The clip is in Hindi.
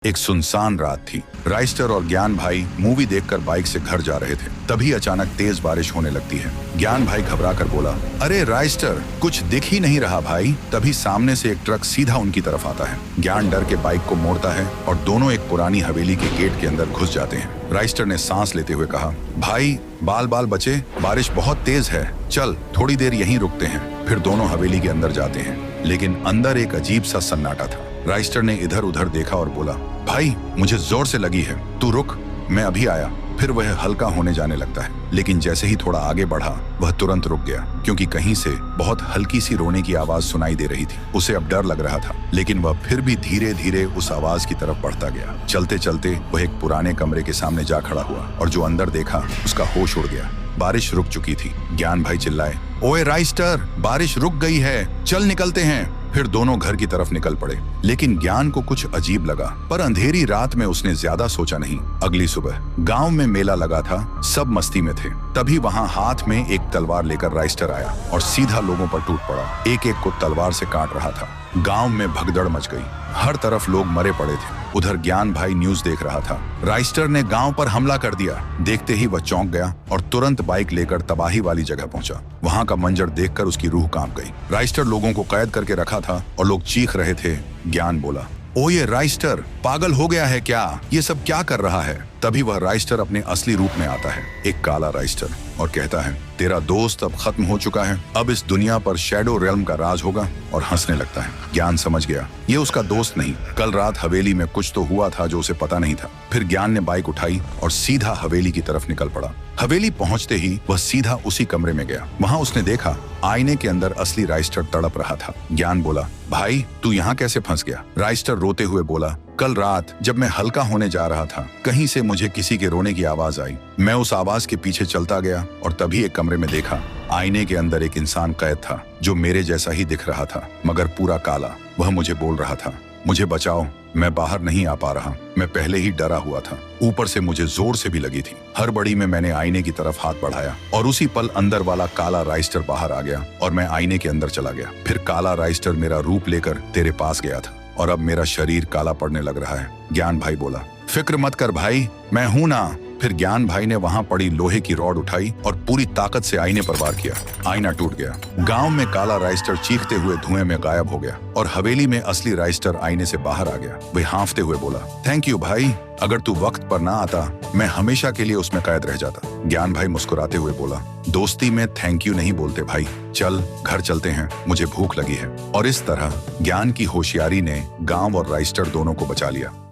एक सुनसान रात थी। राइस्टर और ज्ञान भाई मूवी देखकर बाइक से घर जा रहे थे। तभी अचानक तेज बारिश होने लगती है। ज्ञान भाई घबरा कर बोला, अरे राइस्टर, कुछ दिख ही नहीं रहा भाई। तभी सामने से एक ट्रक सीधा उनकी तरफ आता है। ज्ञान डर के बाइक को मोड़ता है और दोनों एक पुरानी हवेली के गेट के अंदर घुस जाते हैं। राइस्टर ने सांस लेते हुए कहा, भाई बाल बाल बचे, बारिश बहुत तेज है, चल थोड़ी देर यहीं रुकते हैं। फिर दोनों हवेली के अंदर जाते हैं, लेकिन अंदर एक अजीब सा सन्नाटा था। राइस्टर ने इधर उधर देखा और बोला, भाई मुझे जोर से लगी है, तू रुक, मैं अभी आया। फिर वह हल्का होने जाने लगता है, लेकिन जैसे ही थोड़ा आगे बढ़ा वह तुरंत रुक गया, क्योंकि कहीं से बहुत हल्की सी रोने की आवाज सुनाई दे रही थी। उसे अब डर लग रहा था, लेकिन वह फिर भी धीरे धीरे उस आवाज की तरफ बढ़ता गया। चलते चलते वह एक पुराने कमरे के सामने जा खड़ा हुआ और जो अंदर देखा उसका होश उड़ गया। बारिश रुक चुकी थी। ज्ञान भाई चिल्लाए, ओए राइस्टर, बारिश रुक गई है, चल निकलते हैं। फिर दोनों घर की तरफ निकल पड़े, लेकिन ज्ञान को कुछ अजीब लगा, पर अंधेरी रात में उसने ज्यादा सोचा नहीं। अगली सुबह गांव में मेला लगा था, सब मस्ती में थे। तभी वहां हाथ में एक तलवार लेकर राइस्टर आया और सीधा लोगों पर टूट पड़ा। एक एक को तलवार से काट रहा था। गांव में भगदड़ मच गई, हर तरफ लोग मरे पड़े थे। उधर ज्ञान भाई न्यूज देख रहा था। राइस्टर ने गांव पर हमला कर दिया। देखते ही वह चौंक गया और तुरंत बाइक लेकर तबाही वाली जगह पहुंचा। वहां का मंजर देखकर उसकी रूह कांप गई। राइस्टर लोगों को कैद करके रखा था और लोग चीख रहे थे। ज्ञान बोला, ओ ये राइस्टर पागल हो गया है क्या? ये सब क्या कर रहा है? तभी वह राइस्टर अपने असली रूप में आता है, एक काला राइस्टर, और कहता है, तेरा दोस्त अब खत्म हो चुका है, अब इस दुनिया पर शैडो रेल्म का राज होगा, और हंसने लगता है। ज्ञान समझ गया ये उसका दोस्त नहीं, कल रात हवेली में कुछ तो हुआ था जो उसे पता नहीं था। फिर ज्ञान ने बाइक उठाई और सीधा हवेली की तरफ निकल पड़ा। हवेली पहुंचते ही वह सीधा उसी कमरे में गया। वहां उसने देखा आईने के अंदर असली राइस्टर तड़प रहा था। ज्ञान बोला, भाई तू यहाँ कैसे फंस गया? राइस्टर रोते हुए बोला, कल रात जब मैं हल्का होने जा रहा था, कहीं से मुझे किसी के रोने की आवाज आई। मैं उस आवाज के पीछे चलता गया और तभी एक कमरे में देखा आईने के अंदर एक इंसान कैद था, जो मेरे जैसा ही दिख रहा था, मगर पूरा काला। वह मुझे बोल रहा था, मुझे बचाओ, मैं बाहर नहीं आ पा रहा। मैं पहले ही डरा हुआ था, ऊपर से मुझे जोर से भी लगी थी। हड़बड़ी में मैंने आईने की तरफ हाथ बढ़ाया और उसी पल अंदर वाला काला राइस्टर बाहर आ गया और मैं आईने के अंदर चला गया। फिर काला राइस्टर मेरा रूप लेकर तेरे पास गया था और अब मेरा शरीर काला पड़ने लग रहा है। ज्ञान भाई बोला, फिक्र मत कर भाई, मैं हूं ना। फिर ज्ञान भाई ने वहां पड़ी लोहे की रॉड उठाई और पूरी ताकत से आईने पर वार किया। आईना टूट गया। गांव में काला राइस्टर चीखते हुए धुएं में गायब हो गया और हवेली में असली राइस्टर आईने से बाहर आ गया। वह हांफते हुए बोला, थैंक यू भाई, अगर तू वक्त पर ना आता मैं हमेशा के लिए उसमें कैद रह जाता। ज्ञान भाई मुस्कुराते हुए बोला, दोस्ती में थैंक यू नहीं बोलते भाई, चल घर चलते हैं, मुझे भूख लगी है। और इस तरह ज्ञान की होशियारी ने गांव और राइस्टर दोनों को बचा लिया।